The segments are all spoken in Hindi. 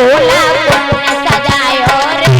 भोला पुण्य सजायो रे।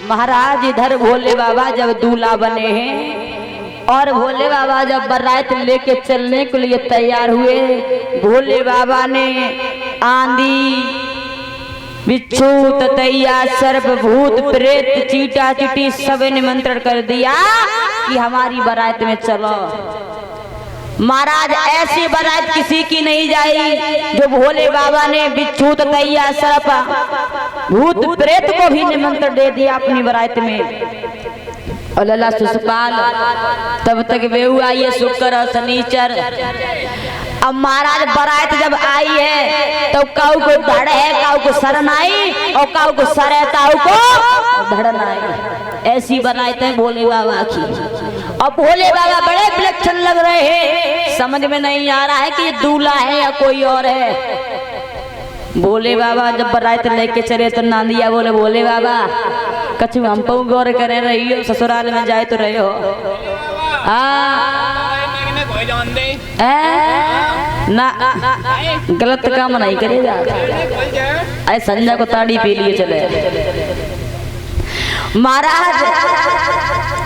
महाराज इधर भोले बाबा जब दूल्हा बने हैं और भोले बाबा जब बारात लेके चलने के लिए तैयार हुए, भोले बाबा ने आंधी बिच्छू ततैया सर्प भूत प्रेत चीटा चिटी सब निमंत्रण कर दिया कि हमारी बारात में चलो। महाराज ऐसी बारात किसी की नहीं जाई जो भोले बाबा ने बिच्छू ततैया सर्प भूत प्रेत को भी निमंत्रण दे दिया अपनी बारात में। और लला सुसपाल तब तक बेहू आई है शुक्र शनिचर। अब महाराज बारात जब आई है तो काऊ को धड़ है, काऊ को शरण आई और काऊ को सर है, काऊ को धड़न आई। ऐसी बारात है भोले बाबा की। और भोले बाबा बड़े विलक्षण लग रहे हैं, समझ में नहीं आ रहा है कि ये दूल्हा है या कोई और है। भोले बाबा जब बारात लेके चले तो नांदिया बोले भोले बाबा कछु हम पर गौर करे रही हो, ससुराल में जाए तो रहे हो। ना गलत काम नहीं करेगा। अरे संजय को ताड़ी पी लिए चले। महाराज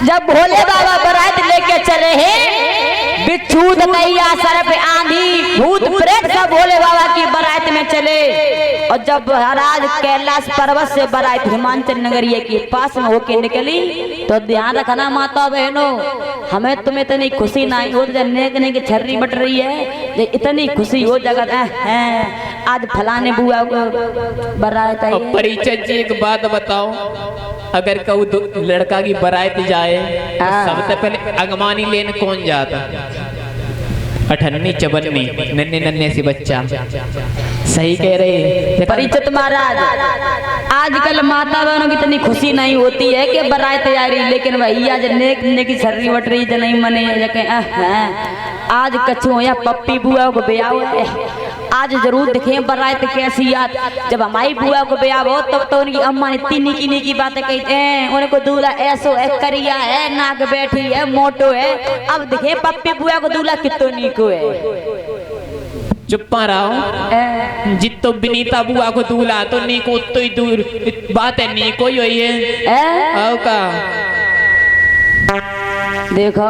जब भोले बाबा बारात लेके चले हैं, बिच्छू ततैया सर्प आंधी भूत प्रेत सब भोले बाबा की बारात में चले। और जब महाराज कैलाश पर्वत से बारात हिमाचल नगरिया के पास में होके निकली तो ध्यान रखना माता बहनों, हमें तुम्हें इतनी खुशी नहीं हो नेकने की छर्री बट रही है, इतनी खुशी हो जगत है आज फलाने बुआ को बारात आई। परिचय जी एक बात बताओ, अगर कहूँ लड़का की बारात जाए तो सबसे पहले अगमानी लेने कौन जाता? अठन्नी चबन्नी नन्हे नन्हे सी बच्चा। सही कह रहे परिचित महाराज। आजकल माता बहनों की इतनी खुशी नहीं होती है कि बारात तैयारी, लेकिन भैया नेक नेक की छर्री बट रही नहीं मने आज कछु या पप्पी बुआ को ब्याह है। आज जरूर देखें बारात कैसी याद। जब हमारी बुआ को ब्याह हो तब तो उनकी अम्मा ने तीनी की बातें कहते हैं, उनको दूल्हा ऐसो है, करिया है, नाक बैठी है, मोटो है। अब देखें पप्पी बुआ को दूल्हा कितनी को है। चुप्पा रहो। जितो बिनीता बुआ को दूल्हा तो नीको उतो ही दूर बात है, नीको ही है। का देखो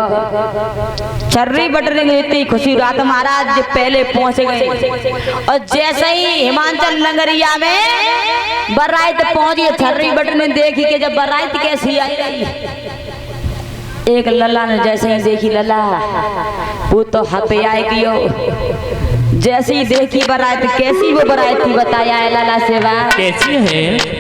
छर्री बटने में इतनी खुशी रात महाराज जी पहले पहुंच गए और जैसे ही हिमाचल नगरिया में बारात पहुंची छर्री बटने देखी कि जब बारात कैसी आई रही एक लल्ला ने जैसे ही देखी लल्ला वो तो हपे आए कियो जैसी देखी बारात कैसी वो बारात थी बताया है लल्ला से बात कैसी है